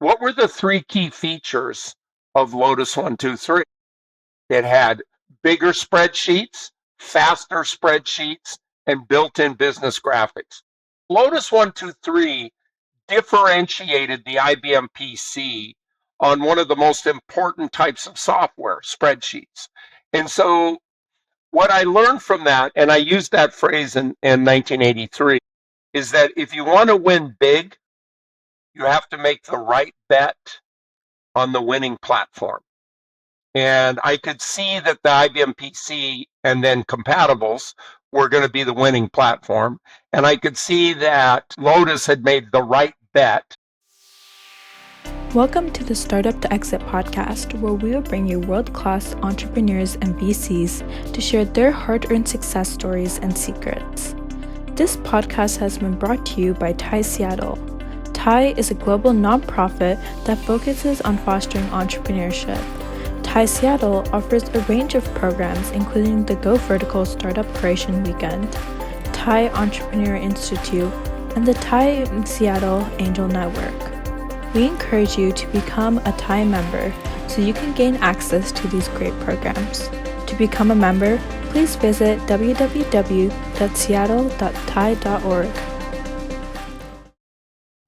what were the three key features of Lotus 123? It had bigger spreadsheets, faster spreadsheets, and built-in business graphics. Lotus 123 differentiated the IBM PC on one of the most important types of software, spreadsheets. And so what I learned from that, and I used that phrase in 1983, is that if you want to win big, you have to make the right bet on the winning platform. And I could see that the IBM PC and then compatibles were going to be the winning platform. And I could see that Lotus had made the right bet. Welcome to the Startup to Exit podcast, where we will bring you world-class entrepreneurs and VCs to share their hard-earned success stories and secrets. This podcast has been brought to you by TIE Seattle. TIE is a global nonprofit that focuses on fostering entrepreneurship. TIE Seattle offers a range of programs, including the Go Vertical Startup Creation Weekend, TIE Entrepreneur Institute, and the TIE Seattle Angel Network. We encourage you to become a TIE member so you can gain access to these great programs. To become a member, please visit www.seattle.tie.org.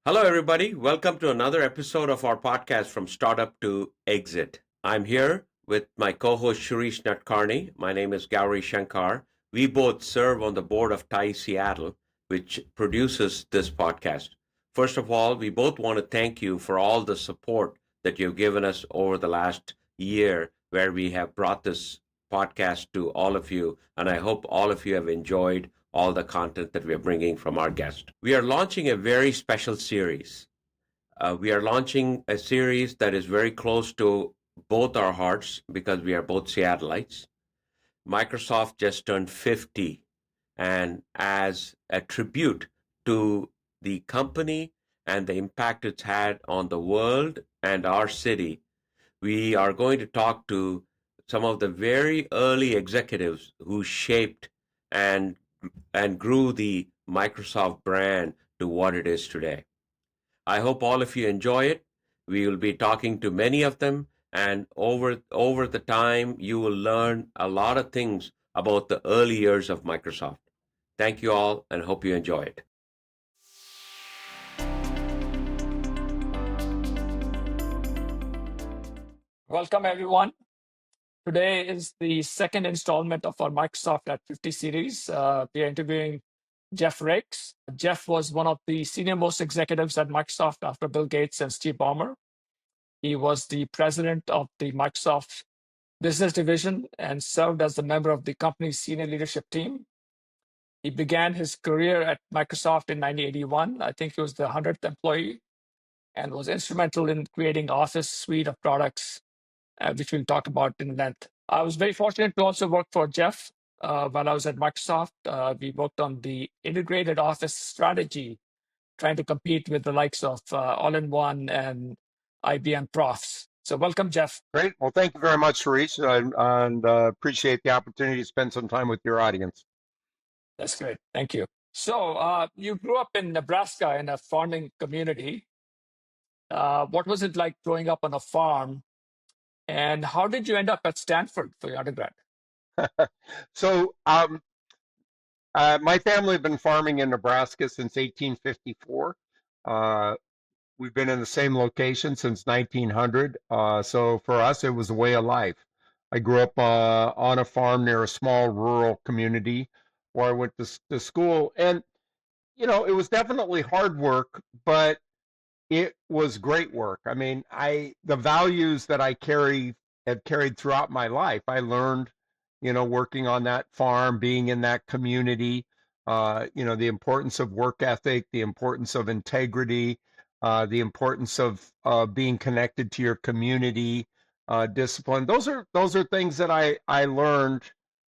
Hello, everybody. Welcome to another episode of our podcast from Startup to Exit. I'm here with my co-host Shirish Natkarni. My name is Gauri Shankar. We both serve on the board of TIE Seattle, which produces this podcast. First of all, we both want to thank you for all the support that you've given us over the last year, where we have brought this podcast to all of you. And I hope all of you have enjoyed all the content that we are bringing from our guest. We are launching a very special series. We are launching a series that is very close to both our hearts because we are both Seattleites. Microsoft just turned 50, and as a tribute to the company and the impact it's had on the world and our city, we are going to talk to some of the very early executives who shaped and grew the Microsoft brand to what it is today. I hope all of you enjoy it. We will be talking to many of them, and over the time, you will learn a lot of things about the early years of Microsoft. Thank you all, and hope you enjoy it. Welcome, everyone. Today is the second installment of our Microsoft at 50 series. We are interviewing Jeff Raikes. Jeff was one of the senior-most executives at Microsoft after Bill Gates and Steve Ballmer. He was the president of the Microsoft business division and served as a member of the company's senior leadership team. He began his career at Microsoft in 1981. I think he was the 100th employee and was instrumental in creating Office suite of products, which we'll talk about in length. I was very fortunate to also work for Jeff while I was at Microsoft. We worked on the integrated Office strategy, trying to compete with the likes of All-in-One and IBM Profs. So welcome, Jeff. Great. Well, thank you very much, Sharice, and appreciate the opportunity to spend some time with your audience. That's great. Thank you. So you grew up in Nebraska in a farming community. What was it like growing up on a farm? And how did you end up at Stanford for your undergrad? So, my family have been farming in Nebraska since 1854. We've been in the same location since 1900. So for us, it was a way of life. I grew up on a farm near a small rural community where I went to school. And, it was definitely hard work, but it was great work. I mean, the values that I have carried throughout my life, I learned, working on that farm, being in that community, the importance of work ethic, the importance of integrity, the importance of being connected to your community, discipline. Those are things that I learned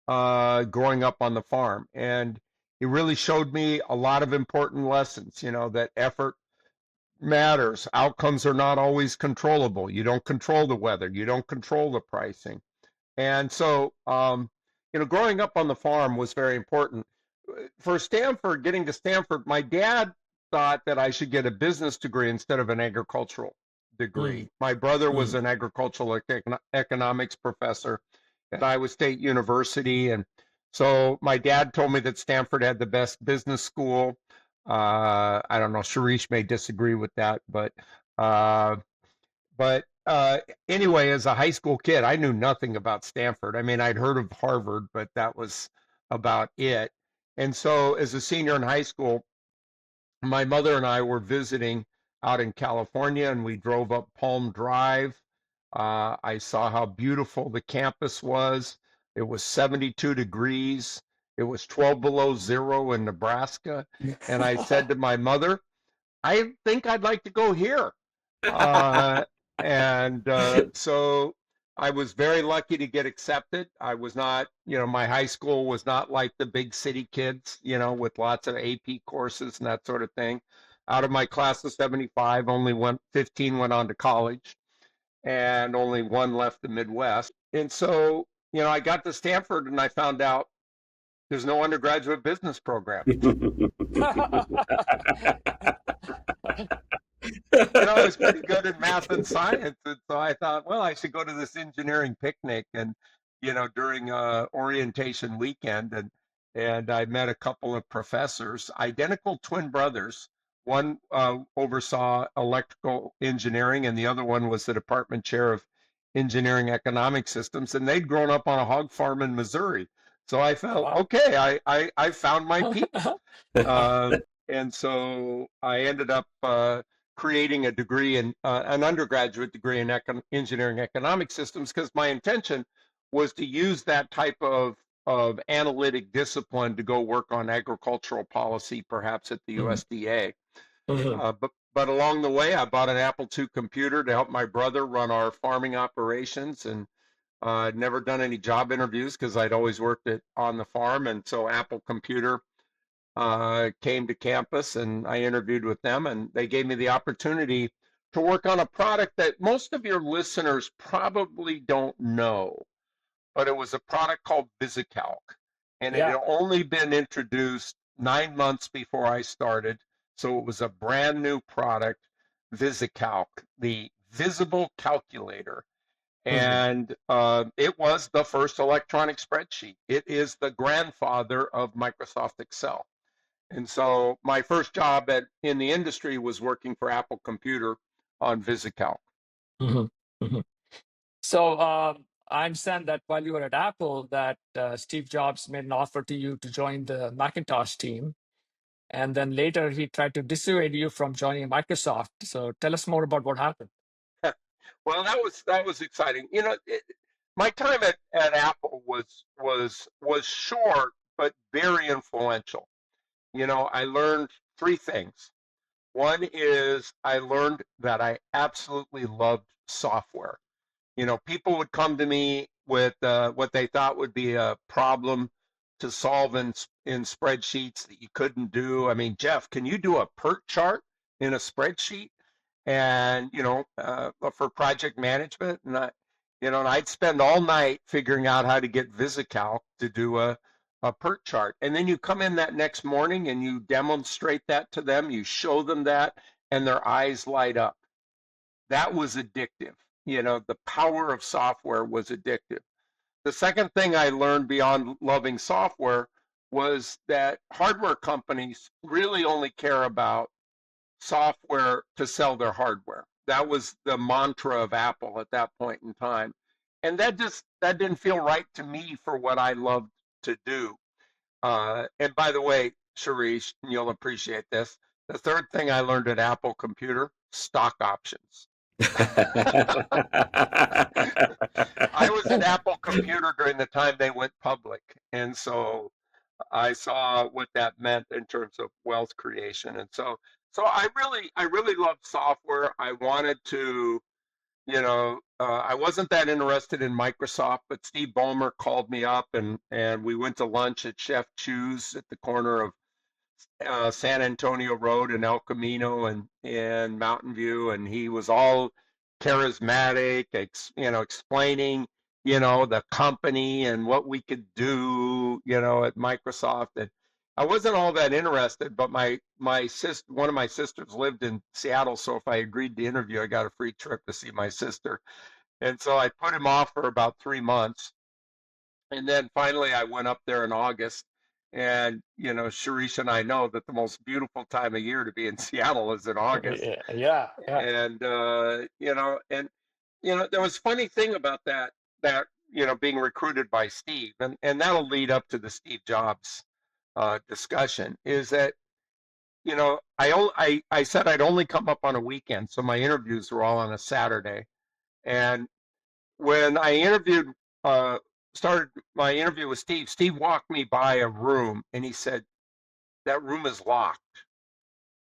growing up on the farm, and it really showed me a lot of important lessons. That effort matters. Outcomes are not always controllable. You don't control the weather. You don't control the pricing. And so, growing up on the farm was very important. For Stanford, getting to Stanford, my dad thought that I should get a business degree instead of an agricultural degree. My brother was an agricultural economics professor at Iowa State University. And so my dad told me that Stanford had the best business school. I don't know, Sharish may disagree with that, uh, but anyway, as a high school kid, I knew nothing about Stanford. I mean, I'd heard of Harvard, but that was about it. And so as a senior in high school, my mother and I were visiting out in California, and we drove up Palm Drive. I saw how beautiful the campus was. It was 72 degrees. It was 12 below zero in Nebraska. And I said to my mother, I think I'd like to go here. Uh, and so I was very lucky to get accepted. I was not, my high school was not like the big city kids, with lots of AP courses and that sort of thing. Out of my class of 75, only 15 went on to college, and only one left the Midwest. And so, I got to Stanford and I found out there's no undergraduate business program. I was pretty good in math and science, and so I thought, well, I should go to this engineering picnic, and during orientation weekend, and I met a couple of professors, identical twin brothers. One oversaw electrical engineering, and the other one was the department chair of engineering economic systems, and they'd grown up on a hog farm in Missouri. So I felt, okay, I found my people. And so I ended up creating a degree in an undergraduate degree in engineering economic systems, because my intention was to use that type of analytic discipline to go work on agricultural policy, perhaps at the USDA. But along the way, I bought an Apple II computer to help my brother run our farming operations, and I'd never done any job interviews because I'd always worked on the farm. And so Apple Computer came to campus, and I interviewed with them, and they gave me the opportunity to work on a product that most of your listeners probably don't know, but it was a product called VisiCalc, and it had only been introduced 9 months before I started, so it was a brand new product, VisiCalc, the visible calculator. And it was the first electronic spreadsheet. It is the grandfather of Microsoft Excel. And so my first job in the industry was working for Apple Computer on VisiCalc. So I understand that while you were at Apple, that Steve Jobs made an offer to you to join the Macintosh team. And then later he tried to dissuade you from joining Microsoft. So tell us more about what happened. Well, that was exciting. My time at Apple was short, but very influential. I learned three things. One is I learned that I absolutely loved software. People would come to me with what they thought would be a problem to solve in spreadsheets that you couldn't do. I mean, Jeff, can you do a PERT chart in a spreadsheet? And for project management, and I'd spend all night figuring out how to get VisiCalc to do a PERT chart. And then you come in that next morning and you demonstrate that to them, you show them that, and their eyes light up. That was addictive. The power of software was addictive. The second thing I learned beyond loving software was that hardware companies really only care about software to sell their hardware. That was the mantra of Apple at that point in time. And that didn't feel right to me for what I loved to do. And by the way, Sharish, you'll appreciate this. The third thing I learned at Apple Computer, stock options. I was at Apple Computer during the time they went public. And so I saw what that meant in terms of wealth creation. And so I really loved software. I wanted to, I wasn't that interested in Microsoft, but Steve Ballmer called me up, and we went to lunch at Chef Chu's at the corner of San Antonio Road and El Camino and Mountain View, and he was all charismatic, explaining, the company and what we could do, at Microsoft. And I wasn't all that interested, but my sister, one of my sisters lived in Seattle, so if I agreed to interview, I got a free trip to see my sister. And so I put him off for about 3 months. And then finally I went up there in August. And, Sharice and I know that the most beautiful time of year to be in Seattle is in August. Yeah, yeah. And, there was a funny thing about that, being recruited by Steve, and that'll lead up to the Steve Jobs discussion, is that, I said I'd only come up on a weekend. So my interviews were all on a Saturday. And when I started my interview with Steve, Steve walked me by a room and he said, "That room is locked.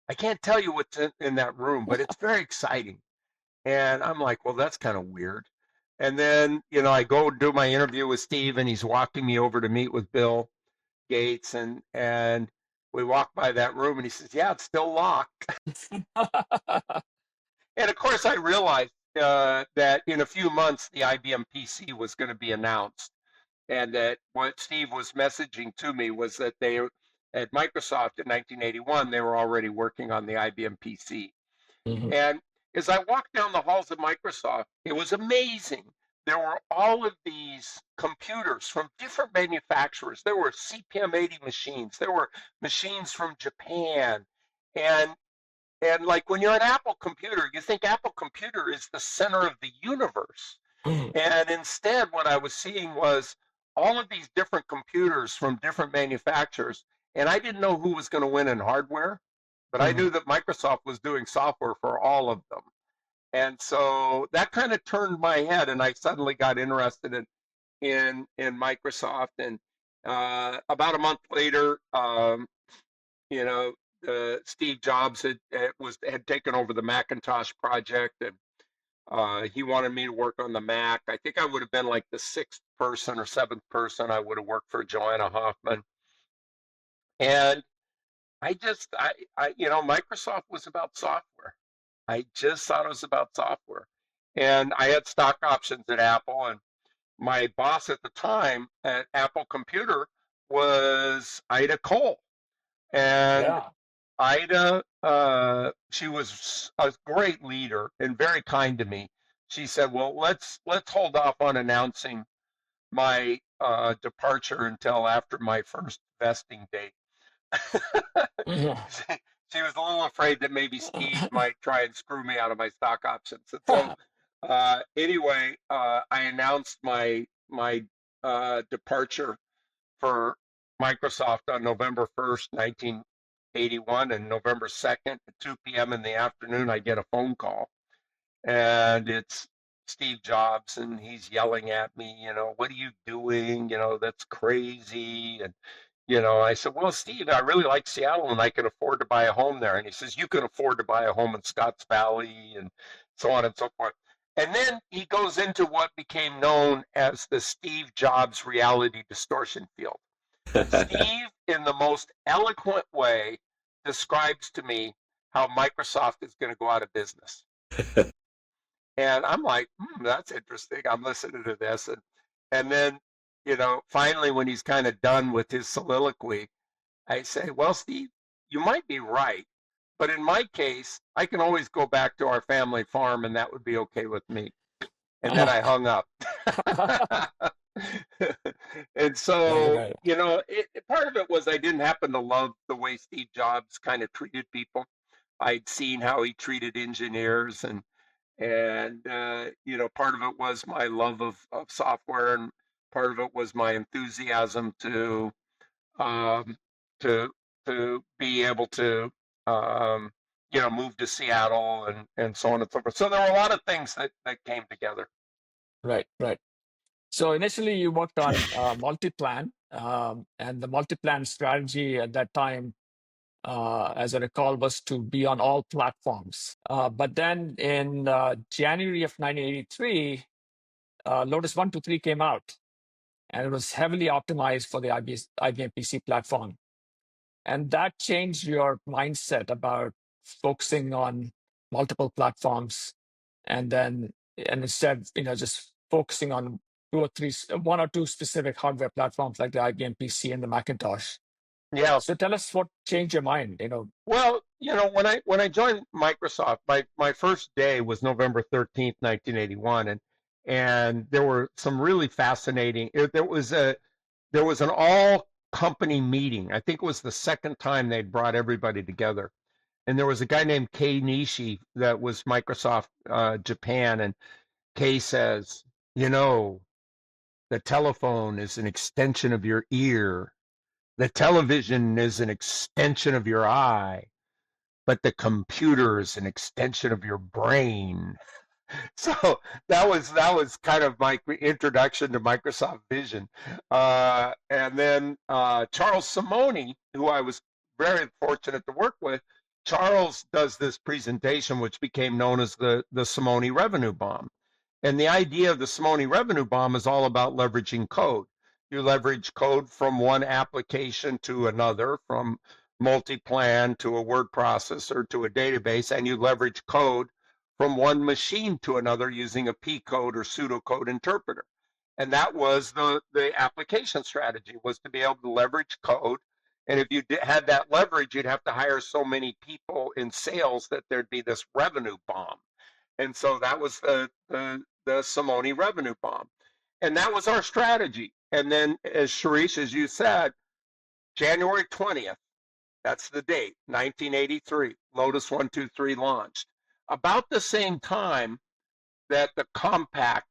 I can't tell you what's in that room, but it's very exciting." And I'm like, well, that's kind of weird. And then, I go do my interview with Steve and he's walking me over to meet with Bill Gates, and we walk by that room and he says, "Yeah, it's still locked." And of course, I realized that in a few months, the IBM PC was going to be announced. And that what Steve was messaging to me was that they, at Microsoft in 1981, they were already working on the IBM PC. Mhm. And as I walked down the halls of Microsoft, it was amazing. There were all of these computers from different manufacturers. There were CPM-80 machines. There were machines from Japan. And and like when you're an Apple computer, you think Apple computer is the center of the universe. And instead, what I was seeing was all of these different computers from different manufacturers. And I didn't know who was going to win in hardware, but I knew that Microsoft was doing software for all of them. And so that kind of turned my head, and I suddenly got interested in Microsoft. And about a month later, Steve Jobs had taken over the Macintosh project, and he wanted me to work on the Mac. I think I would have been like the sixth person or seventh person. I would have worked for Joanna Hoffman. And Microsoft was about software. I just thought it was about software. And I had stock options at Apple, and my boss at the time at Apple Computer was Ida Cole. And Yeah. Ida, she was a great leader and very kind to me. She said, "Well, let's hold off on announcing my departure until after my first vesting date." Yeah. She was a little afraid that maybe Steve might try and screw me out of my stock options. And so, anyway, I announced my departure for Microsoft on November 1st, 1981, and November 2nd at 2 p.m. in the afternoon, I get a phone call, and it's Steve Jobs, and he's yelling at me, "What are you doing? That's crazy." And, I said, "Well, Steve, I really like Seattle and I can afford to buy a home there." And he says, "You can afford to buy a home in Scotts Valley," and so on and so forth. And then he goes into what became known as the Steve Jobs reality distortion field. Steve, in the most eloquent way, describes to me how Microsoft is going to go out of business. And I'm like, that's interesting. I'm listening to this. And then, finally, when he's kind of done with his soliloquy, I say, "Well, Steve, you might be right. But in my case, I can always go back to our family farm and that would be okay with me." And then I hung up. And so, Right. part of it was I didn't happen to love the way Steve Jobs kind of treated people. I'd seen how he treated engineers, and part of it was my love of software, and part of it was my enthusiasm um, to to be able to move to Seattle and so on and so forth. So there were a lot of things that came together. Right. So initially you worked on multi-plan, and the multi-plan strategy at that time, as I recall, was to be on all platforms. But then in January of 1983, Lotus 123 came out, and it was heavily optimized for the IBM PC platform. And that changed your mindset about focusing on multiple platforms, and instead, just focusing on one or two specific hardware platforms like the IBM PC and the Macintosh. Yeah. So tell us what changed your mind. Well, when I joined Microsoft, my first day was November 13th, 1981, and there were some really fascinating. There was an all company meeting. I think it was the second time they'd brought everybody together, and there was a guy named Kei Nishi that was Microsoft Japan, and Kei says, the telephone is an extension of your ear. The television is an extension of your eye, but the computer is an extension of your brain. So that was kind of my introduction to Microsoft Vision. And then Charles Simoni, who I was very fortunate to work with, Charles does this presentation, which became known as the Simoni Revenue Bomb. And the idea of the Simoni Revenue Bomb is all about leveraging code. You leverage code from one application to another, from multi-plan to a word processor to a database, and you leverage code from one machine to another using a P code or pseudocode interpreter. And that was the application strategy, was to be able to leverage code. And if you had that leverage, you'd have to hire so many people in sales that there'd be this revenue bomb. And so that was the Simoni revenue bomb. And that was our strategy. And then, as Shirish, as you said, January 20th, that's the date, 1983, Lotus 123 launched. About the same time that the Compaq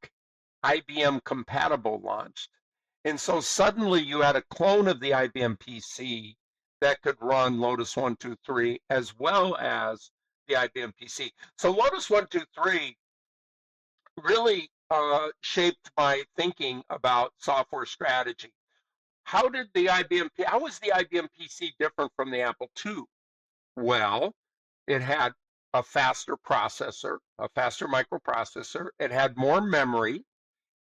IBM Compatible launched. And so suddenly you had a clone of the IBM PC that could run Lotus 123 as well as the IBM PC. So Lotus 123 really shaped my thinking about software strategy. How was the IBM PC different from the Apple II? Well, it had a faster processor, a faster microprocessor. It had more memory,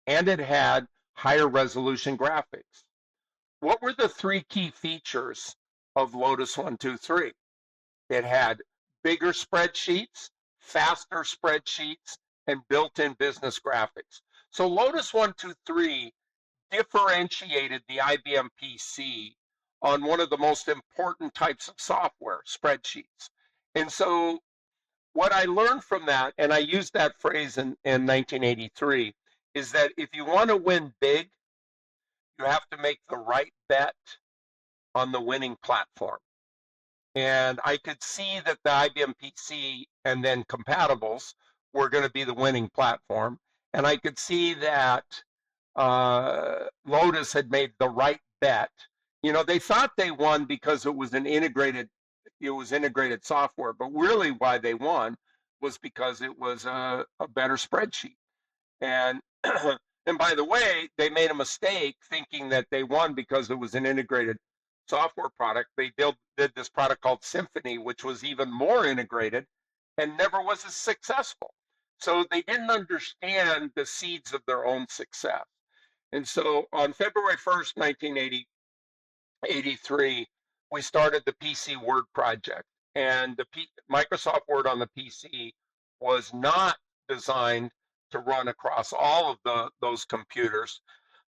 and it had higher resolution graphics. What were the three key features of Lotus 123? It had bigger spreadsheets, faster spreadsheets, and built-in business graphics. So Lotus 123 differentiated the IBM PC on one of the most important types of software, spreadsheets. And so what I learned from that, and I used that phrase in 1983, is that if you want to win big, you have to make the right bet on the winning platform. And I could see that the IBM PC and then compatibles were going to be the winning platform. And I could see that Lotus had made the right bet. They thought they won because it was integrated software, but really why they won was because it was a better spreadsheet. And and by the way, they made a mistake thinking that they won because it was an integrated software product. They did this product called Symphony, which was even more integrated and never was as successful. So they didn't understand the seeds of their own success. And so on February 1st, 1983, we started the PC Word project. And the Microsoft Word on the PC was not designed to run across all of those computers.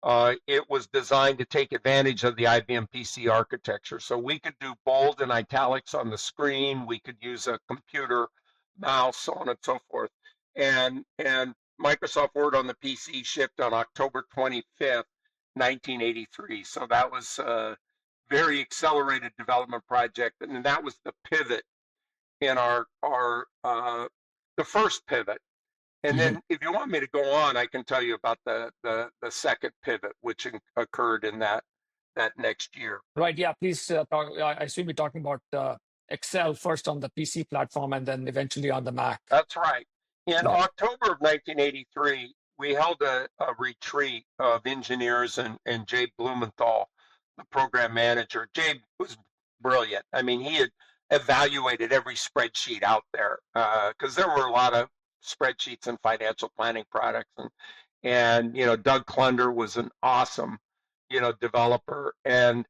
It was designed to take advantage of the IBM PC architecture. So we could do bold and italics on the screen. We could use a computer mouse, so on and so forth. And Microsoft Word on the PC shipped on October 25th, 1983. So that was a very accelerated development project. And that was the pivot in the first pivot. And then if you want me to go on, I can tell you about the second pivot, which occurred in that next year. Right. Yeah. Please talk. I assume you're talking about Excel first on the PC platform and then eventually on the Mac. That's right. In October of 1983, we held a retreat of engineers and Jay Blumenthal, the program manager. Jay was brilliant. I mean, he had evaluated every spreadsheet out there because there were a lot of spreadsheets and financial planning products. And Doug Klunder was an awesome, developer. And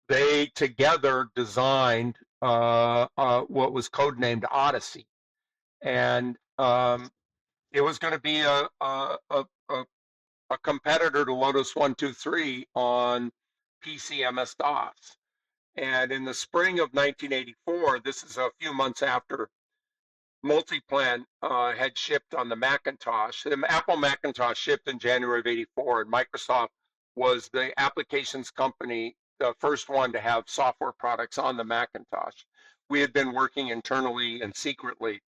they together designed what was codenamed Odyssey. And it was going to be a competitor to Lotus 123 on PC MS-DOS. And in the spring of 1984, this is a few months after Multiplan had shipped on the Macintosh. The Apple Macintosh shipped in January of 84, and Microsoft was the applications company, the first one to have software products on the Macintosh. We had been working internally and secretly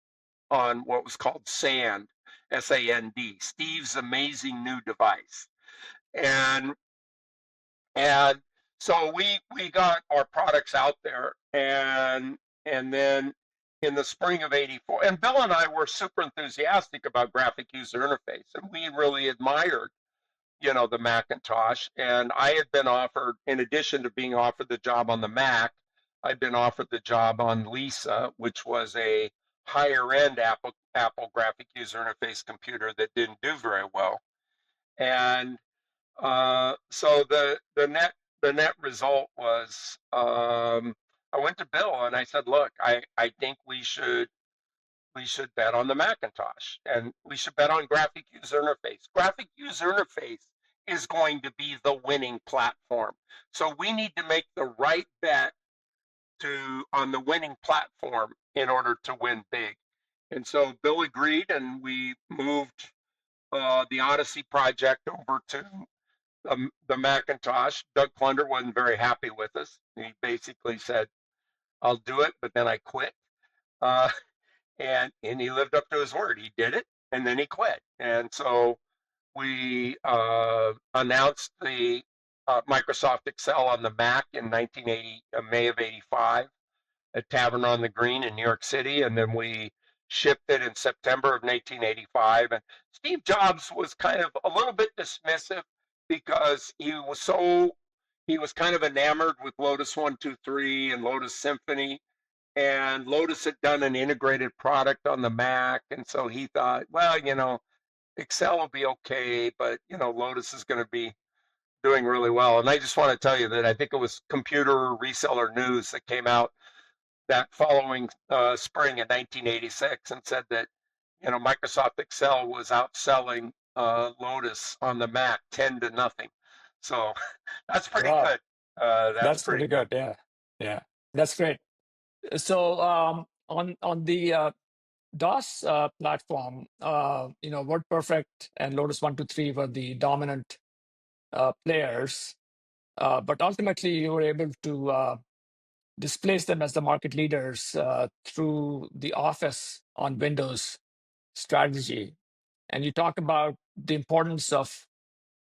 on what was called SAND, S-A-N-D, Steve's Amazing New Device. And so we got our products out there, and then in the spring of 84, and Bill and I were super enthusiastic about graphic user interface, and we really admired, the Macintosh. And I had been offered, in addition to being offered the job on the Mac, I'd been offered the job on Lisa, which was a higher end Apple graphic user interface computer that didn't do very well. And so the net result was, I went to Bill and I said, look, I think we should bet on the Macintosh, and we should bet on graphic user interface. Graphic user interface is going to be the winning platform. So we need to make the right bet on the winning platform in order to win big. And so Bill agreed, and we moved the Odyssey project over to the Macintosh. Doug Klunder wasn't very happy with us. He basically said, I'll do it, but then I quit. And he lived up to his word. He did it, and then he quit. And so we announced the Microsoft Excel on the Mac in May of 85 at Tavern on the Green in New York City, and then we shipped it in September of 1985. And Steve Jobs was kind of a little bit dismissive because he was kind of enamored with Lotus 1-2-3 and Lotus Symphony, and Lotus had done an integrated product on the Mac, and so he thought, well, Excel will be okay, but Lotus is going to be doing really well. And I just want to tell you that I think it was Computer Reseller News that came out that following spring in 1986 and said that Microsoft Excel was outselling Lotus on the Mac 10-0. So that's pretty Wow. good. That's pretty good. Yeah, that's great. So on the DOS platform, WordPerfect and Lotus 1-2-3 were the dominant players, but ultimately you were able to displace them as the market leaders through the Office on Windows strategy. And you talk about the importance of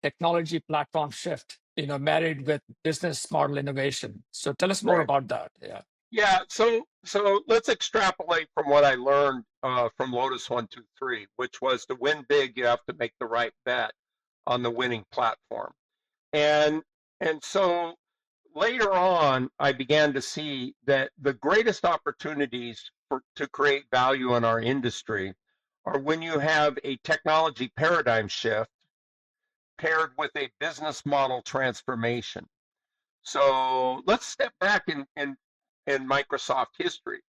technology platform shift, married with business model innovation. So tell us more Right. about that. Yeah. Yeah, so let's extrapolate from what I learned from Lotus 1-2-3, which was to win big, you have to make the right bet on the winning platform. And so later on, I began to see that the greatest opportunities to create value in our industry are when you have a technology paradigm shift paired with a business model transformation. So let's step back in Microsoft history.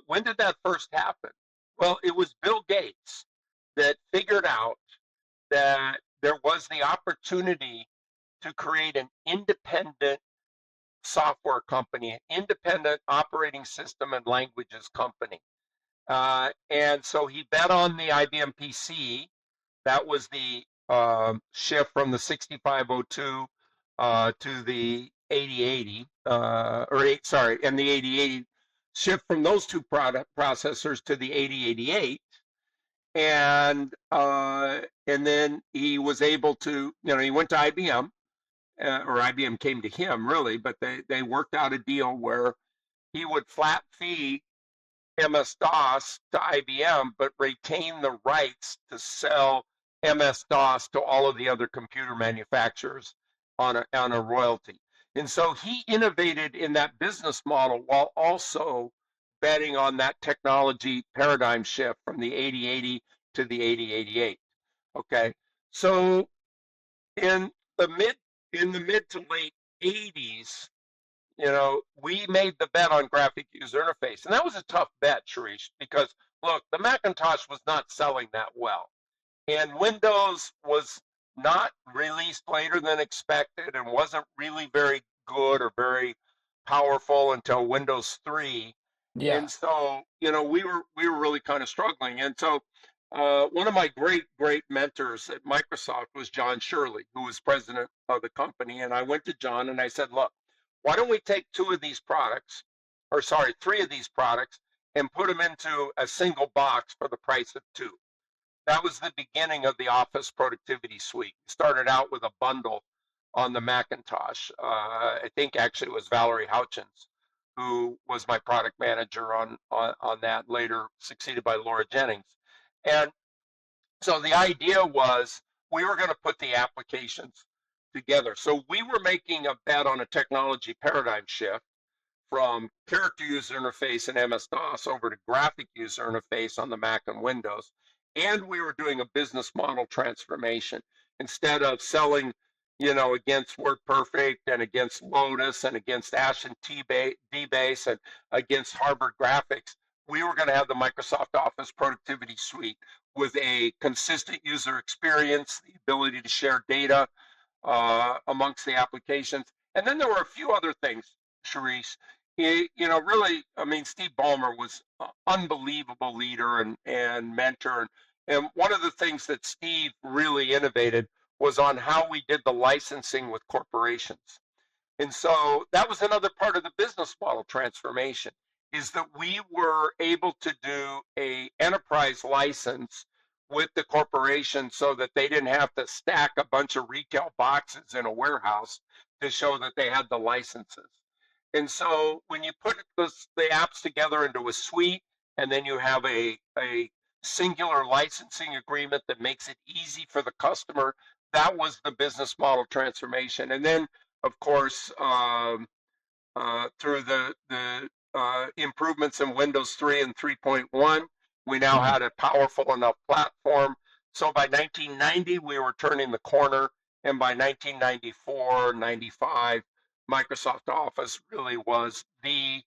When did that first happen? Well, it was Bill Gates that figured out that there was the opportunity to create an independent software company, an independent operating system and languages company. And so he bet on the IBM PC. That was the shift from the 6502 to the 8080, and the 8080 shift from those two processors to the 8088. And then he was able to, he went to IBM, or IBM came to him really, but they worked out a deal where he would flat fee MS-DOS to IBM, but retain the rights to sell MS-DOS to all of the other computer manufacturers on a royalty. And so he innovated in that business model while also betting on that technology paradigm shift from the 8080 to the 8088. Okay, so in the mid to late 80s, we made the bet on graphic user interface. And that was a tough bet, Shirish, because look, the Macintosh was not selling that well. And Windows was not released later than expected and wasn't really very good or very powerful until Windows 3. Yeah. And so, we were really kind of struggling. And so one of my great mentors at Microsoft was John Shirley, who was president of the company. And I went to John and I said, look, why don't we take three of these products, and put them into a single box for the price of two? That was the beginning of the Office Productivity Suite. We started out with a bundle on the Macintosh. I think actually it was Valerie Houchins who was my product manager on that, later succeeded by Laura Jennings. And so the idea was we were going to put the applications together. So we were making a bet on a technology paradigm shift from character user interface and MS-DOS over to graphic user interface on the Mac and Windows. And we were doing a business model transformation. Instead of selling, against WordPerfect and against Lotus and against Ash and DBase and against Harvard Graphics, we were going to have the Microsoft Office Productivity Suite with a consistent user experience, the ability to share data amongst the applications. And then there were a few other things, Sharice. Really, Steve Ballmer was an unbelievable leader and mentor. And one of the things that Steve really innovated was on how we did the licensing with corporations. And so that was another part of the business model transformation, is that we were able to do a enterprise license with the corporation so that they didn't have to stack a bunch of retail boxes in a warehouse to show that they had the licenses. And so when you put the apps together into a suite, and then you have a singular licensing agreement that makes it easy for the customer, that was the business model transformation. And then, of course, through the improvements in Windows 3 and 3.1, we now had a powerful enough platform. So by 1990, we were turning the corner. And by 1994, 95, Microsoft Office really was the,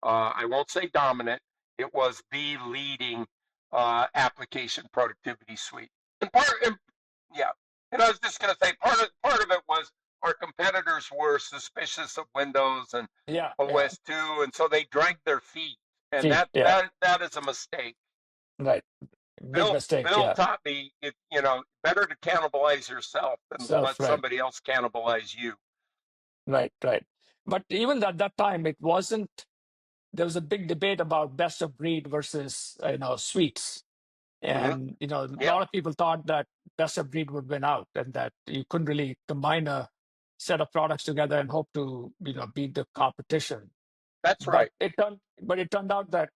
I won't say dominant, it was the leading application productivity suite. And I was just going to say part of it was our competitors were suspicious of Windows and OS 2, and so they dragged their feet, and that is a mistake. Right. Bill taught me, better to cannibalize yourself than to let somebody else cannibalize you. Right. But even at that time, there was a big debate about best of breed versus, suites. And, a lot of people thought that best of breed would win out, and that you couldn't really combine a set of products together and hope to, beat the competition. That's right. But it turned out that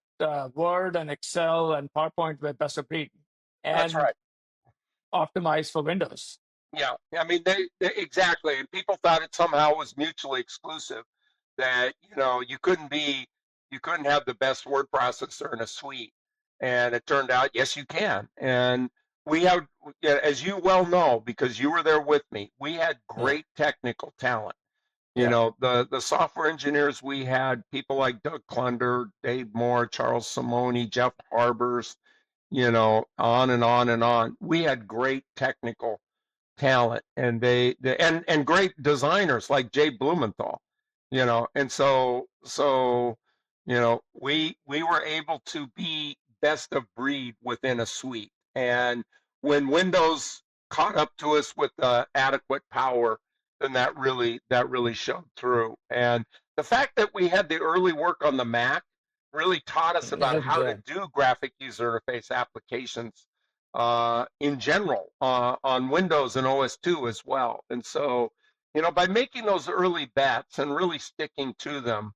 Word and Excel and PowerPoint were best of breed. And that's right. Optimized for Windows. Yeah, they exactly. And people thought it somehow was mutually exclusive, that, you couldn't have the best word processor in a suite. And it turned out, yes, you can. And we have, as you well know, because you were there with me, we had great technical talent. The software engineers we had, people like Doug Klunder, Dave Moore, Charles Simoni, Jeff Harbers, on and on and on. We had great technical talent, and and great designers like Jay Blumenthal, and so we were able to be best of breed within a suite. And when Windows caught up to us with adequate power, then that really showed through. And the fact that we had the early work on the Mac really taught us about how to do graphic user interface applications in general on Windows and OS 2 as well. And so, by making those early bets and really sticking to them,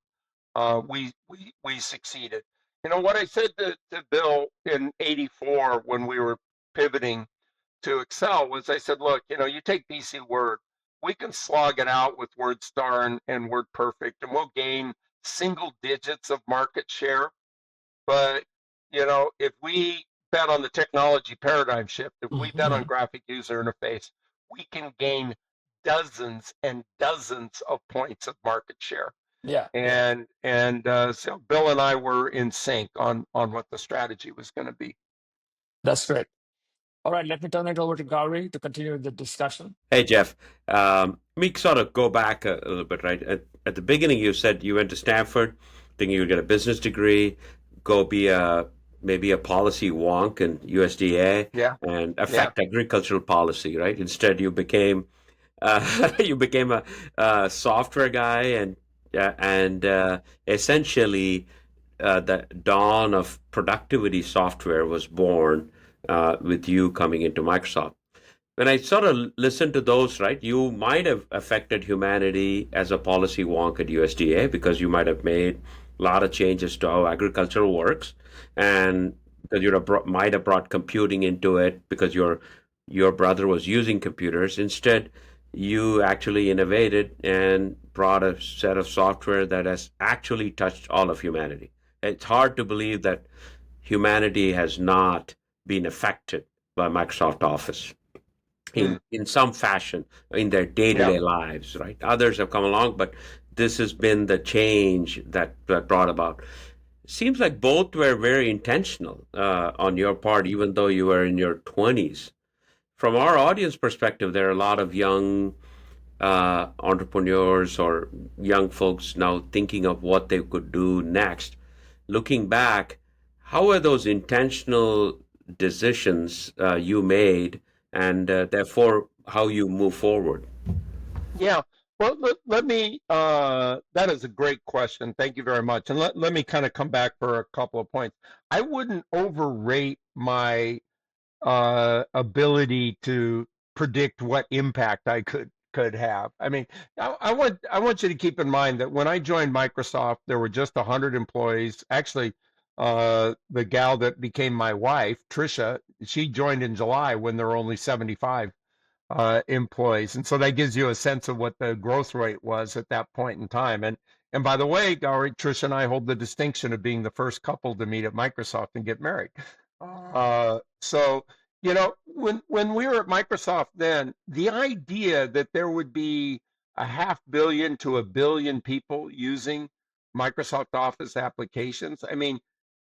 we succeeded. What I said to Bill in '84 when we were pivoting to Excel was, I said, look, you take BC Word, we can slog it out with WordStar and WordPerfect, and we'll gain single digits of market share. But, if we bet on the technology paradigm shift, if we bet on graphic user interface, we can gain dozens and dozens of points of market share. And so Bill and I were in sync on what the strategy was going to be. That's great. All right, let me turn it over to Gauri to continue the discussion. Hey, Jeff. Me sort of go back a little bit, right? At the beginning, you said you went to Stanford, thinking you'd get a business degree, go be maybe a policy wonk in USDA Yeah. and Yeah. affect agricultural policy, right? Instead, you became you became a software guy and essentially the dawn of productivity software was born with you coming into Microsoft. When I sort of listen to those, right, you might have affected humanity as a policy wonk at USDA because you might have made a lot of changes to how agriculture works, and because might have brought computing into it because your brother was using computers. Instead, you actually innovated and brought a set of software that has actually touched all of humanity. It's hard to believe that humanity has not been affected by Microsoft Office Hmm. in some fashion in their Yeah. day-to-day lives, right? Others have come along, but this has been the change that brought about. Seems like both were very intentional on your part, even though you were in your 20s. From our audience perspective, there are a lot of young entrepreneurs or young folks now thinking of what they could do next. Looking back, how are those intentional decisions you made, and therefore how you move forward? Yeah. Well, let me, that is a great question. Thank you very much. And let me kind of come back for a couple of points. I wouldn't overrate my ability to predict what impact I could have. I mean, I want you to keep in mind that when I joined Microsoft, there were just 100 employees. Actually, the gal that became my wife, Tricia, she joined in July when there were only 75 employees, and so that gives you a sense of what the growth rate was at that point in time. And by the way, Gauri, Tricia and I hold the distinction of being the first couple to meet at Microsoft and get married. So when we were at Microsoft, then the idea that there would be a 500,000,000 to 1 billion people using Microsoft Office applications, I mean,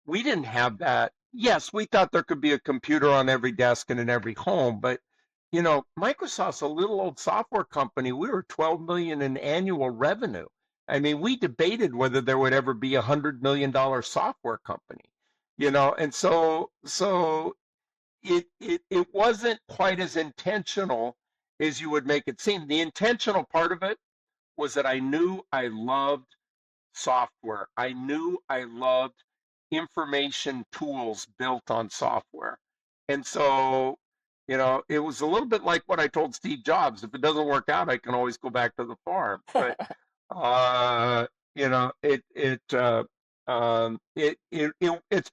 we didn't have that. Yes, we thought there could be a computer on every desk and in every home, but Microsoft's a little old software company. We were 12 million in annual revenue. I mean, we debated whether there would ever be $100 million software company. And so it wasn't quite as intentional as you would make it seem. The intentional part of it was that I knew I loved software. I knew I loved information tools built on software. And so, it was a little bit like what I told Steve Jobs. If it doesn't work out, I can always go back to the farm. But uh, you know, it's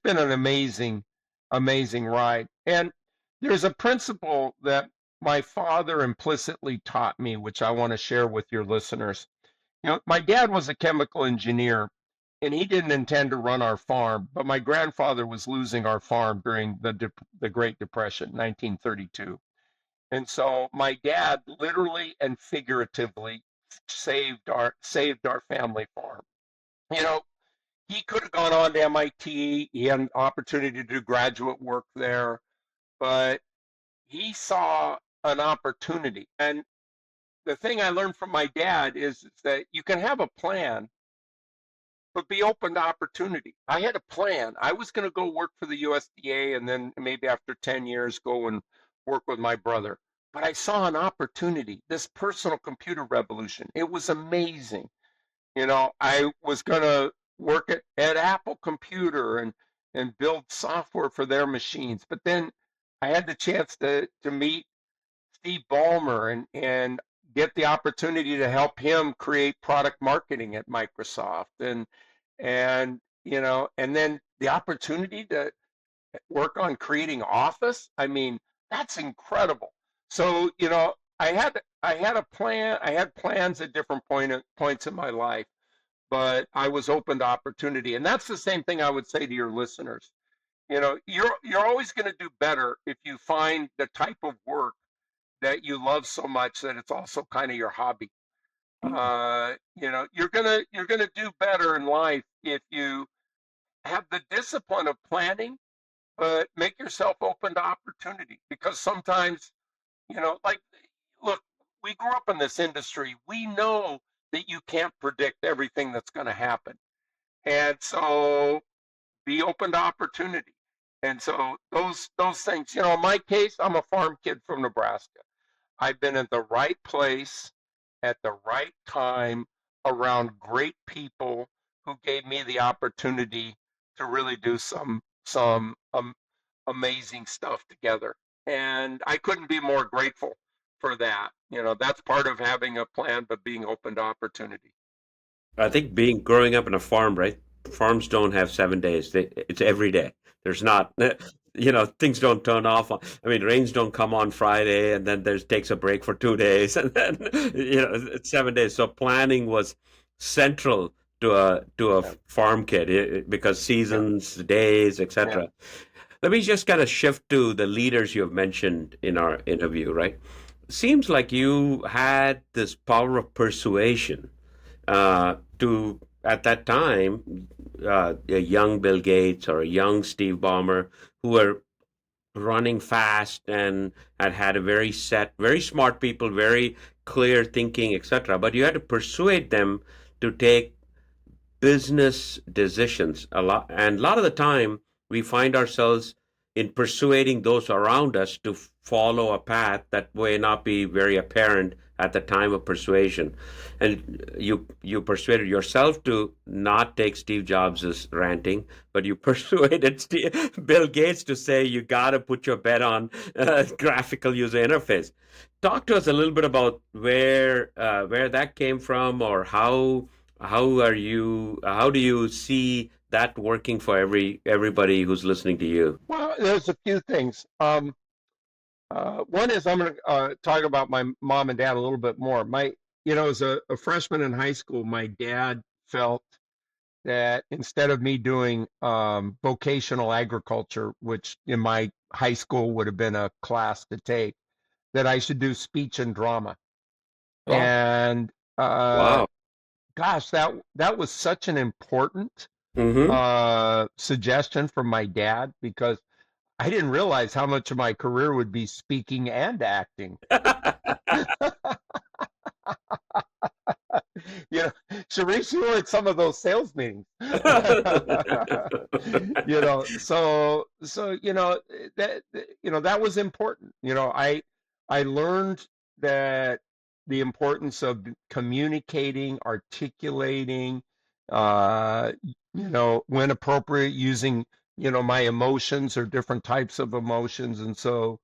been an amazing ride. And there's a principle that my father implicitly taught me, which I want to share with your listeners. My dad was a chemical engineer, and he didn't intend to run our farm, but my grandfather was losing our farm during the Great Depression, 1932. And so my dad literally and figuratively saved our family farm. You know, he could have gone on to MIT. He had an opportunity to do graduate work there, but he saw an opportunity. And the thing I learned from my dad is that you can have a plan, but be open to opportunity. I had a plan. I was going to go work for the USDA and then maybe after 10 years go and work with my brother. But I saw an opportunity, this personal computer revolution. It was amazing. I was going to work at Apple Computer and build software for their machines. But then I had the chance to meet Steve Ballmer and get the opportunity to help him create product marketing at Microsoft and then the opportunity to work on creating Office. I mean, that's incredible. So, I had a plan. I had plans at different points in my life, but I was open to opportunity. And that's the same thing I would say to your listeners. You're always going to do better if you find the type of work that you love so much that it's also kind of your hobby. You're gonna do better in life if you have the discipline of planning but make yourself open to opportunity, because sometimes, like, look, we grew up in this industry. We know that you can't predict everything that's going to happen. And so be open to opportunity. And so those things, in my case, I'm a farm kid from Nebraska. I've been in the right place at the right time around great people who gave me the opportunity to really do some amazing stuff together. And I couldn't be more grateful for that. That's part of having a plan, but being open to opportunity. I think growing up in a farm, right? Farms don't have 7 days. It's every day. There's not, things don't turn off. I mean, rains don't come on Friday, and then there's takes a break for 2 days, and then it's 7 days. So planning was central to a Yeah. farm kid because Yeah. seasons, days, Yeah. etc. Let me just kind of shift to the leaders you have mentioned in our interview, right? Seems like you had this power of persuasion to at that time a young Bill Gates or a young Steve Ballmer who were running fast and had a very smart people, very clear thinking, etc. But you had to persuade them to take business decisions a lot, and a lot of the time we find ourselves in persuading those around us to follow a path that may not be very apparent at the time of persuasion. And you persuaded yourself to not take Steve Jobs's ranting, but you persuaded Bill Gates to say you got to put your bet on graphical user interface. Talk to us a little bit about where that came from, or how do you see that working for everybody who's listening to you? Well, there's a few things. One is I'm going to talk about my mom and dad a little bit more. As a freshman in high school, my dad felt that instead of me doing vocational agriculture, which in my high school would have been a class to take, that I should do speech and drama. Wow. And uh, Wow. gosh, that was such an important Mm-hmm. suggestion from my dad, because I didn't realize how much of my career would be speaking and acting. You know, Sharice, you were at some of those sales meetings. That was important. I learned that the importance of communicating, articulating, when appropriate, using, my emotions or different types of emotions. And so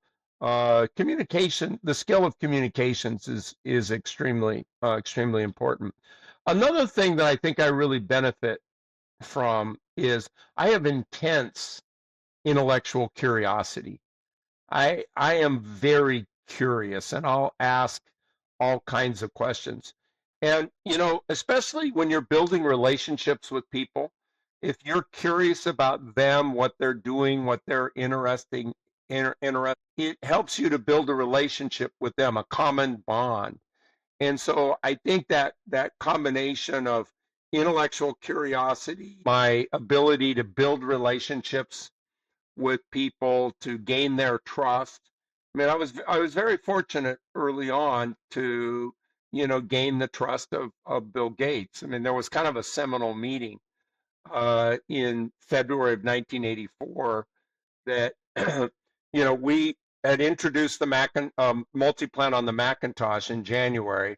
communication, the skill of communications is extremely important. Another thing that I think I really benefit from is I have intense intellectual curiosity. I am very curious, and I'll ask all kinds of questions. And especially when you're building relationships with people, if you're curious about them, what they're doing, what they're it helps you to build a relationship with them, a common bond. And so I think that combination of intellectual curiosity, my ability to build relationships with people, to gain their trust. I mean, I was very fortunate early on to, gain the trust of Bill Gates. I mean, there was kind of a seminal meeting in February of 1984 that, we had introduced the multi-plan on the Macintosh in January.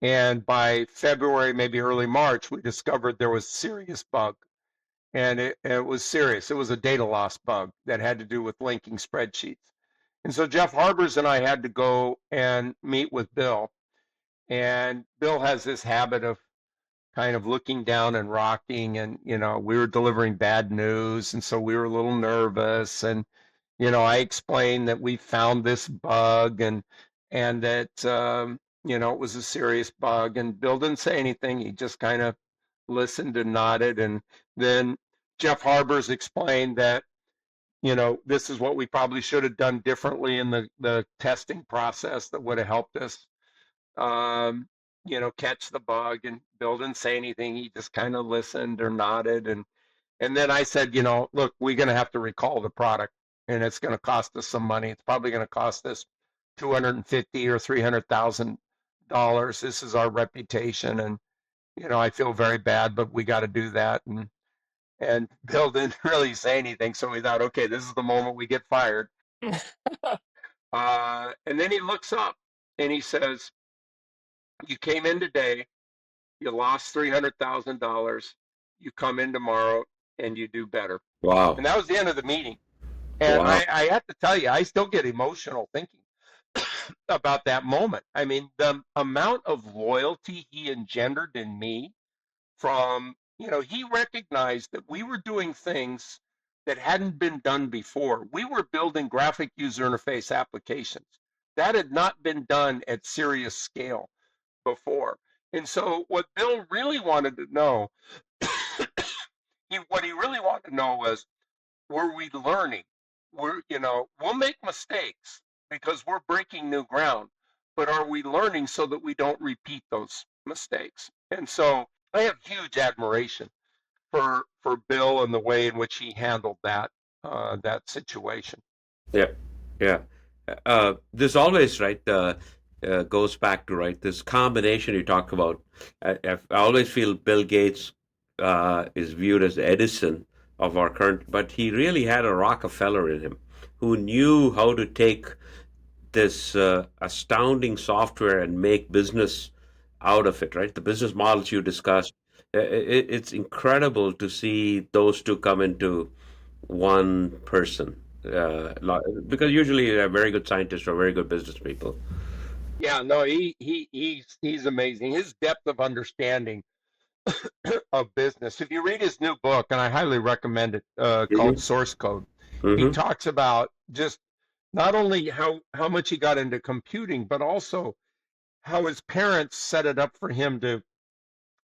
And by February, maybe early March, we discovered there was a serious bug. And it was serious. It was a data loss bug that had to do with linking spreadsheets. And so Jeff Harbers and I had to go and meet with Bill. And Bill has this habit of kind of looking down and rocking. And, we were delivering bad news. And so we were a little nervous. And, I explained that we found this bug, and that, it was a serious bug. And Bill didn't say anything. He just kind of listened and nodded. And then Jeff Harbers explained that, this is what we probably should have done differently in the testing process that would have helped us, um, catch the bug. And Bill didn't say anything. He just kind of listened or nodded. And then I said, look, we're going to have to recall the product, and it's going to cost us some money. It's probably going to cost us 250 or $300,000. This is our reputation, and I feel very bad, but we got to do that. And Bill didn't really say anything, so we thought, okay, this is the moment we get fired. And then he looks up and he says, "You came in today, you lost $300,000. You come in tomorrow and you do better." Wow. And that was the end of the meeting. And Wow. I have to tell you, I still get emotional thinking about that moment. I mean, the amount of loyalty he engendered in me from, he recognized that we were doing things that hadn't been done before. We were building graphic user interface applications. That had not been done at serious scale before. And so what Bill really wanted to know, what he really wanted to know was, were we learning? We'll make mistakes because we're breaking new ground, but are we learning so that we don't repeat those mistakes? And so I have huge admiration for Bill and the way in which he handled that situation. Yeah, yeah. This always, right, goes back to, right, this combination you talk about. I always feel Bill Gates is viewed as Edison of our current, but he really had a Rockefeller in him who knew how to take this astounding software and make business out of it, right? The business models you discussed, it's incredible to see those two come into one person. Because usually they're very good scientists or very good business people. Yeah, no, he's amazing. His depth of understanding of business. If you read his new book, and I highly recommend it, called Source Code, he talks about just not only how much he got into computing, but also how his parents set it up for him to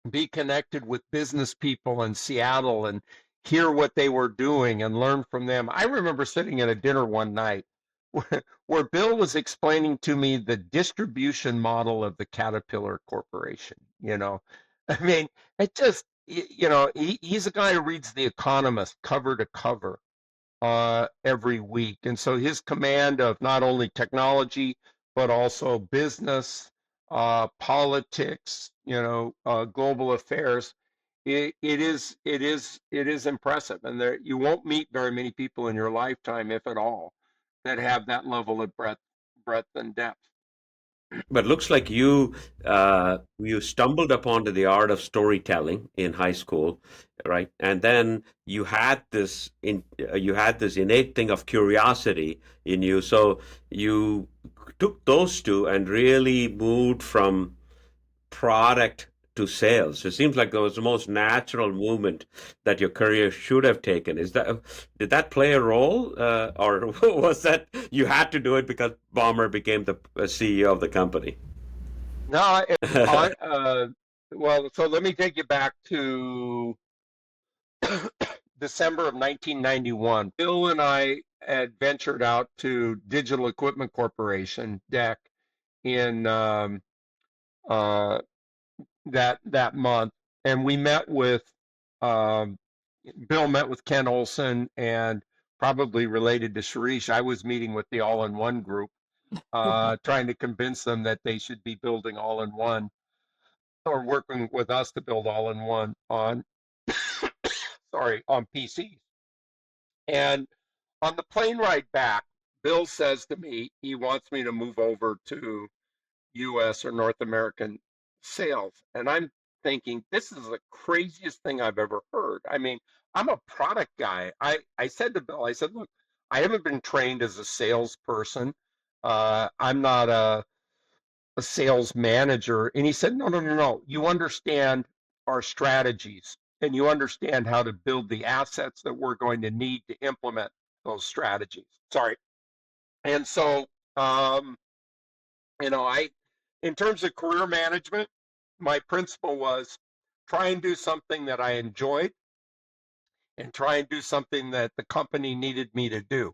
be connected with business people in Seattle and hear what they were doing and learn from them. I remember sitting at a dinner one night where Bill was explaining to me the distribution model of the Caterpillar Corporation. I mean, it just, he's a guy who reads The Economist cover to cover every week. And so his command of not only technology, but also business, politics, global affairs, it is impressive. And you won't meet very many people in your lifetime, if at all, that have that level of breadth and depth. But looks like you stumbled upon the art of storytelling in high school, right? And then you had this innate thing of curiosity in you. So you took those two and really moved from product to sales. It seems like that was the most natural movement that your career should have taken. Did that play a role, or was that you had to do it because Ballmer became the CEO of the company? No, well, so let me take you back to December of 1991. Bill and I had ventured out to Digital Equipment Corporation, DEC, in that month, and we met with Bill met with Ken Olson, and probably related to Sharish, I was meeting with the All-in-One group, trying to convince them that they should be building All-in-One or working with us to build All-in-One on on PCs. And on the plane ride back, Bill says to me he wants me to move over to US or North American sales. And I'm thinking, this is the craziest thing I've ever heard. I mean, I'm a product guy. I said to Bill, I said, look, I haven't been trained as a salesperson. I'm not a sales manager. And he said, no. You understand our strategies and you understand how to build the assets that we're going to need to implement those strategies. Sorry. And so, in terms of career management, my principle was try and do something that I enjoyed and try and do something that the company needed me to do.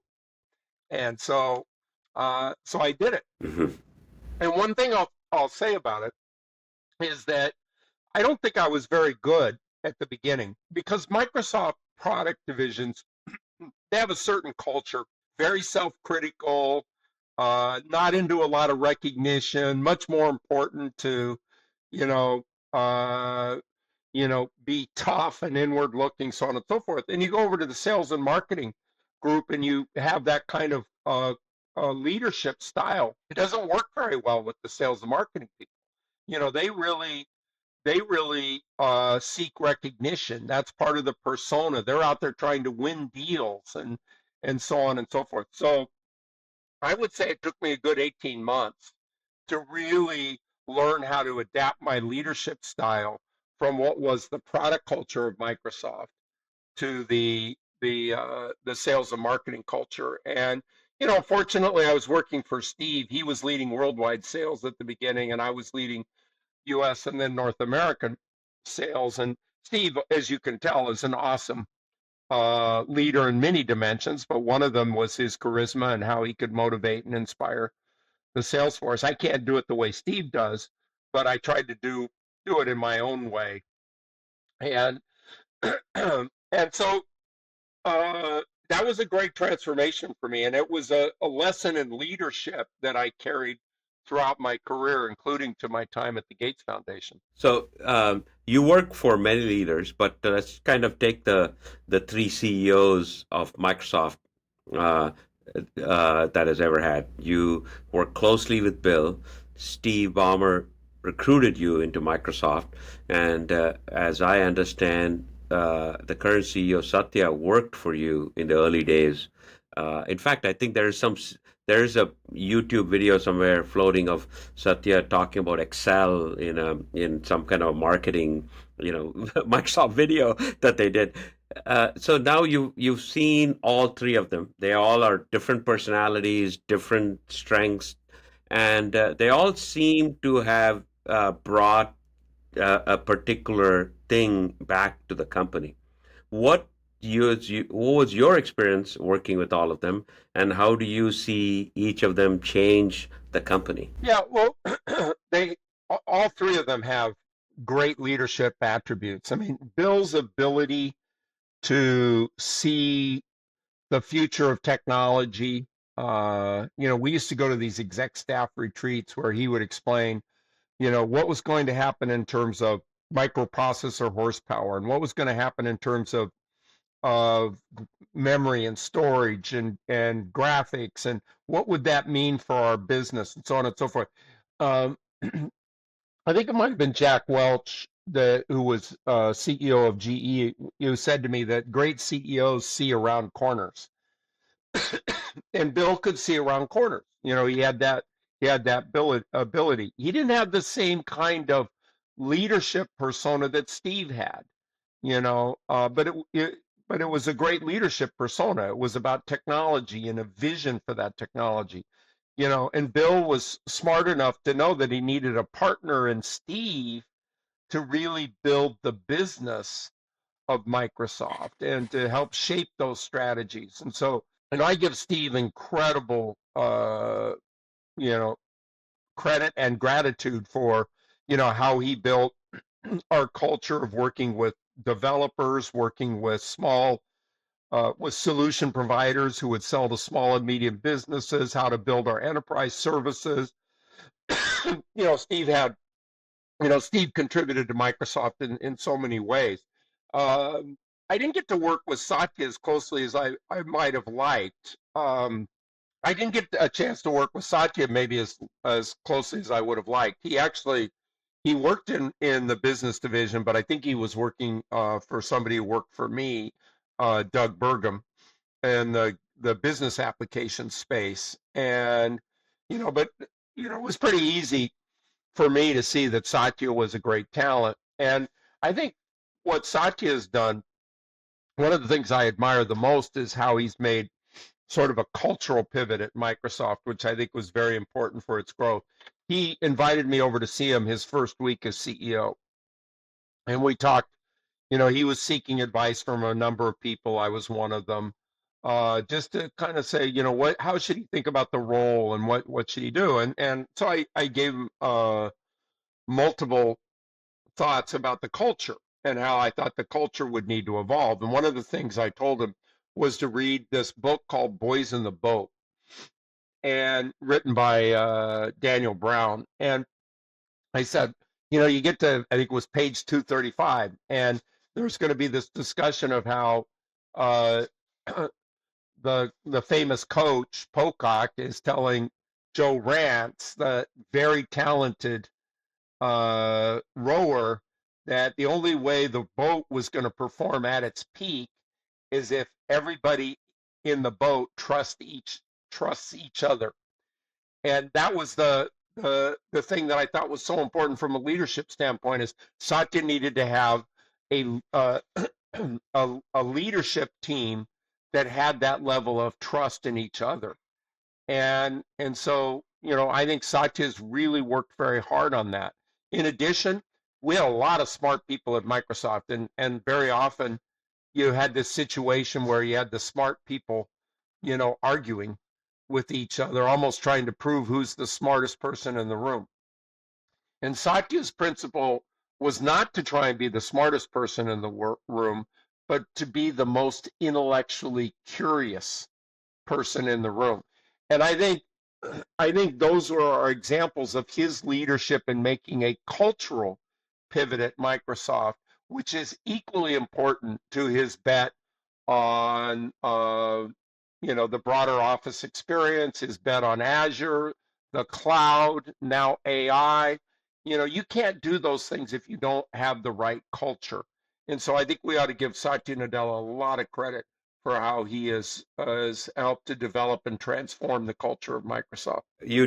And so I did it. Mm-hmm. And one thing I'll say about it is that I don't think I was very good at the beginning because Microsoft product divisions, they have a certain culture, very self-critical, not into a lot of recognition, much more important to, you know, uh, be tough and inward looking, so on and so forth. And you go over to the sales and marketing group and you have that kind of leadership style. It doesn't work very well with the sales and marketing people. They really seek recognition. That's part of the persona. They're out there trying to win deals and so on and so forth. So I would say it took me a good 18 months to really learn how to adapt my leadership style from what was the product culture of Microsoft to the sales and marketing culture. And fortunately, I was working for Steve. He was leading worldwide sales at the beginning, and I was leading U.S. and then North American sales. And Steve, as you can tell, is an awesome leader in many dimensions, but one of them was his charisma and how he could motivate and inspire the sales force. I can't do it the way Steve does, but I tried to do it in my own way. And and so that was a great transformation for me, and it was a lesson in leadership that I carried throughout my career, including to my time at the Gates Foundation. So you work for many leaders, but let's kind of take the three CEOs of Microsoft that has ever had. You work closely with Bill. Steve Ballmer recruited you into Microsoft, and as I understand, the current CEO Satya worked for you in the early days. In fact, I think there's a YouTube video somewhere floating of Satya talking about Excel in some kind of marketing, Microsoft video that they did. So now you've seen all three of them. They all are different personalities, different strengths, and they all seem to have brought a particular thing back to the company. What was your experience working with all of them, and how do you see each of them change the company? Yeah, well, all three of them have great leadership attributes. I mean, Bill's ability to see the future of technology. We used to go to these exec staff retreats where he would explain, what was going to happen in terms of microprocessor horsepower and what was going to happen in terms of memory and storage and graphics and what would that mean for our business and so on and so forth. I think it might have been Jack Welch, who was CEO of GE, who said to me that great CEOs see around corners. And Bill could see around corners. He had that ability. He didn't have the same kind of leadership persona that Steve had, but it was a great leadership persona. It was about technology and a vision for that technology. And Bill was smart enough to know that he needed a partner in Steve to really build the business of Microsoft and to help shape those strategies. And I give Steve incredible, credit and gratitude for, how he built our culture of working with developers, working with with solution providers who would sell to small and medium businesses, how to build our enterprise services. Steve contributed to Microsoft in so many ways. I didn't get to work with Satya as closely as I might have liked. I didn't get a chance to work with Satya maybe as closely as I would have liked. He worked in the business division, but I think he was working for somebody who worked for me, Doug Burgum, in the business application space. And but it was pretty easy for me to see that Satya was a great talent. And I think what Satya has done, one of the things I admire the most is how he's made sort of a cultural pivot at Microsoft, which I think was very important for its growth. He invited me over to see him his first week as CEO. And we talked, he was seeking advice from a number of people. I was one of them, just to kind of say, how should he think about the role and what should he do? And so I gave him multiple thoughts about the culture. and how I thought the culture would need to evolve. And one of the things I told him was to read this book called Boys in the Boat, and written by Daniel Brown. And I said, you get to, I think it was page 235, and there's going to be this discussion of how uh, the famous coach Pocock is telling Joe Rance, the very talented rower, that the only way the boat was going to perform at its peak is if everybody in the boat trusts each other. And that was the thing that I thought was so important from a leadership standpoint, is Satya needed to have a a leadership team that had that level of trust in each other. And so, I think Satya's really worked very hard on that. In addition, we had a lot of smart people at Microsoft, and very often you had this situation where you had the smart people, arguing with each other, almost trying to prove who's the smartest person in the room. And Satya's principle was not to try and be the smartest person in the room, but to be the most intellectually curious person in the room. And I think those are examples of his leadership in making a cultural pivot at Microsoft, which is equally important to his bet on the broader Office experience, his bet on Azure, the cloud, now AI. You can't do those things if you don't have the right culture. And so I think we ought to give Satya Nadella a lot of credit for how he has helped to develop and transform the culture of Microsoft. You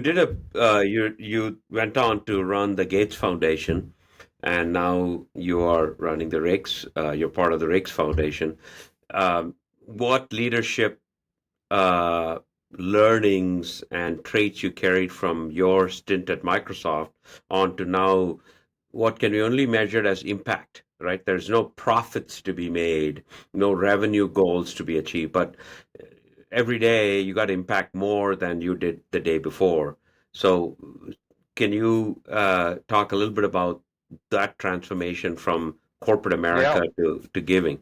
went on to run the Gates Foundation, and now you are running the Raikes. You're part of the Raikes Foundation. What leadership learnings and traits you carried from your stint at Microsoft on to now? What can be only measured as impact, right? There's no profits to be made, no revenue goals to be achieved, but every day you got to impact more than you did the day before. So can you talk a little bit about that transformation from corporate America to giving?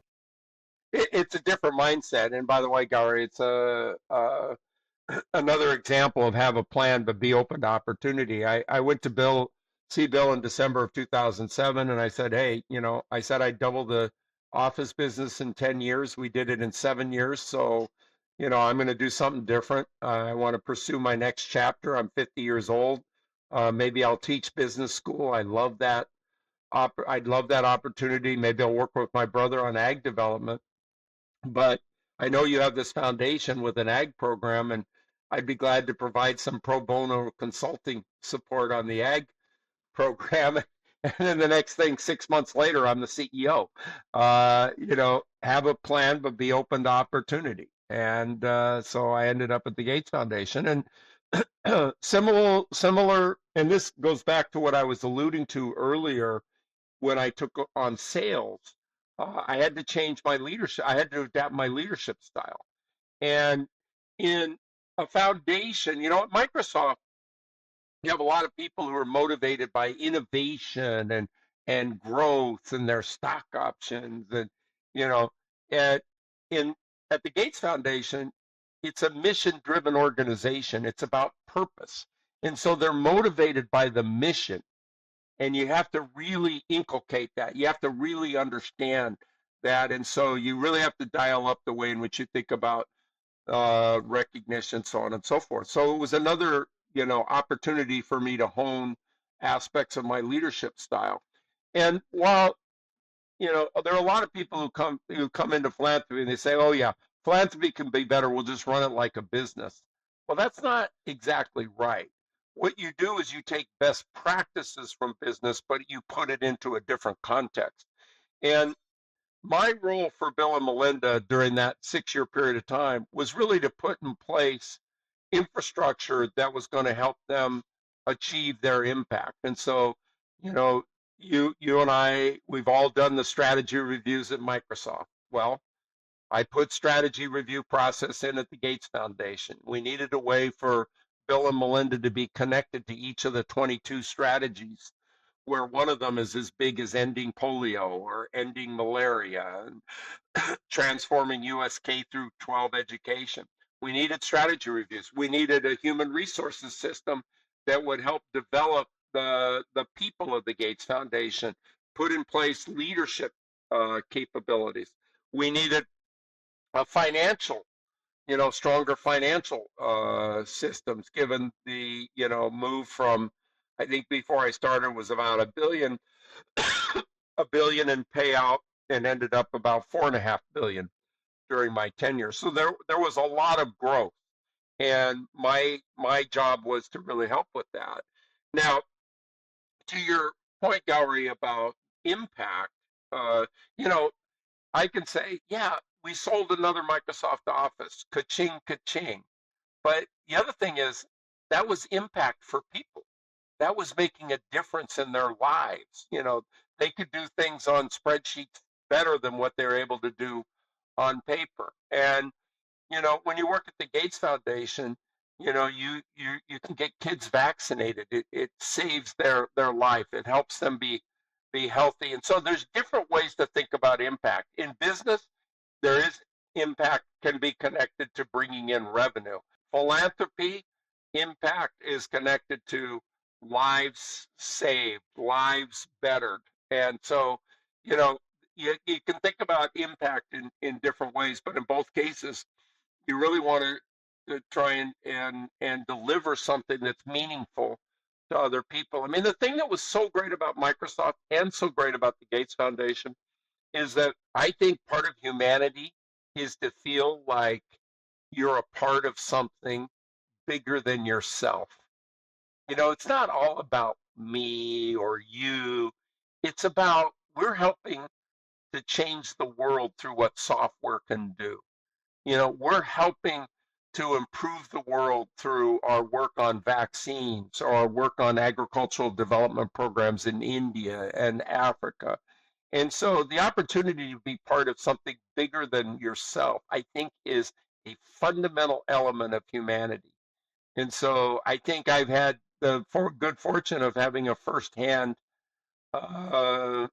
It's a different mindset. And by the way, Gary, it's another example of have a plan but be open to opportunity. I went to see Bill in December of 2007, and I said, hey, I said I'd double the Office business in 10 years. We did it in 7 years. So, I'm going to do something different. I want to pursue my next chapter. I'm 50 years old. Maybe I'll teach business school. I love that. I'd love that opportunity. Maybe I'll work with my brother on ag development. But I know you have this foundation with an ag program, and I'd be glad to provide some pro bono consulting support on the ag program. And then the next thing, 6 months later, I'm the CEO. Have a plan, but be open to opportunity. And so I ended up at the Gates Foundation. And similar, and this goes back to what I was alluding to earlier when I took on sales. I had to change my leadership. I had to adapt my leadership style. And in a foundation, at Microsoft, you have a lot of people who are motivated by innovation and growth and their stock options. And, at the Gates Foundation, it's a mission-driven organization. It's about purpose. And so they're motivated by the mission. And you have to really inculcate that. You have to really understand that. And so you really have to dial up the way in which you think about recognition, so on and so forth. So it was another, opportunity for me to hone aspects of my leadership style. And while, there are a lot of people who come into philanthropy and they say, oh yeah, philanthropy can be better. We'll just run it like a business. Well, that's not exactly right. What you do is you take best practices from business, but you put it into a different context. And my role for Bill and Melinda during that 6-year period of time was really to put in place infrastructure that was going to help them achieve their impact. And so, you and I, we've all done the strategy reviews at Microsoft. Well, I put strategy review process in at the Gates Foundation. We needed a way for Bill and Melinda to be connected to each of the 22 strategies. where one of them is as big as ending polio or ending malaria and transforming US K through 12 education. We needed strategy reviews. We needed a human resources system that would help develop the people of the Gates Foundation, put in place leadership capabilities. We needed a financial, stronger financial systems, given the, move from, I think before I started was about a billion in payout, and ended up about 4.5 billion during my tenure. So there was a lot of growth, and my job was to really help with that. Now, to your point, Gowrie, about impact, uh, you know, I can say, yeah, we sold another Microsoft Office, ka-ching, ka-ching. But the other thing is that was impact for people. That was making a difference in their lives. They could do things on spreadsheets better than what they're able to do on paper. And when you work at the Gates Foundation, you can get kids vaccinated. It saves their life. It helps them be healthy. And so there's different ways to think about impact. In business, there is impact can be connected to bringing in revenue. Philanthropy, impact is connected to lives saved, lives bettered. And so, you can think about impact in different ways, but in both cases, you really want to try and deliver something that's meaningful to other people. I mean, the thing that was so great about Microsoft and so great about the Gates Foundation is that I think part of humanity is to feel like you're a part of something bigger than yourself. It's not all about me or you. It's about we're helping to change the world through what software can do. We're helping to improve the world through our work on vaccines or our work on agricultural development programs in India and Africa. And so the opportunity to be part of something bigger than yourself, I think, is a fundamental element of humanity. And so I think I've had the good fortune of having a firsthand uh,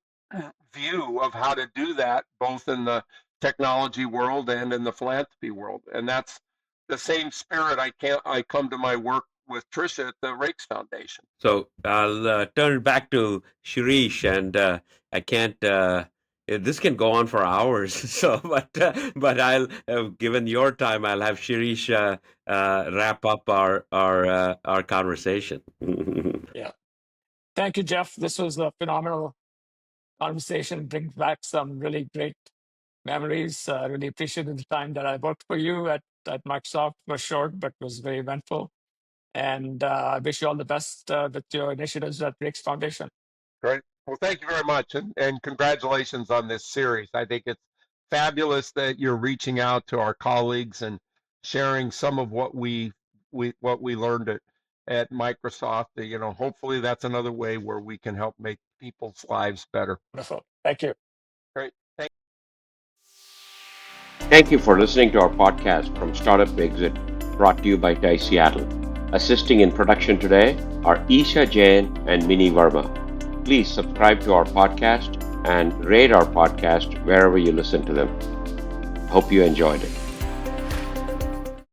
view of how to do that, both in the technology world and in the philanthropy world. And that's the same spirit I come to my work with Tricia at the Raikes Foundation. So I'll turn it back to Shirish, and I can't. This can go on for hours. So, but I'll, given your time, I'll have Shirish wrap up our conversation. Yeah. Thank you, Jeff. This was a phenomenal conversation. Brings back some really great memories. Really appreciated the time that I worked for you at Microsoft. It was short, but was very eventful. And I wish you all the best with your initiatives at Raikes Foundation. Great. Well, thank you very much, and congratulations on this series. I think it's fabulous that you're reaching out to our colleagues and sharing some of what we learned at Microsoft. Hopefully that's another way where we can help make people's lives better. Wonderful. Thank you. Great. Thank you for listening to our podcast from Startup to Exit, brought to you by TI Seattle. Assisting in production today are Isha Jain and Mini Verma. Please subscribe to our podcast and rate our podcast wherever you listen to them. Hope you enjoyed it.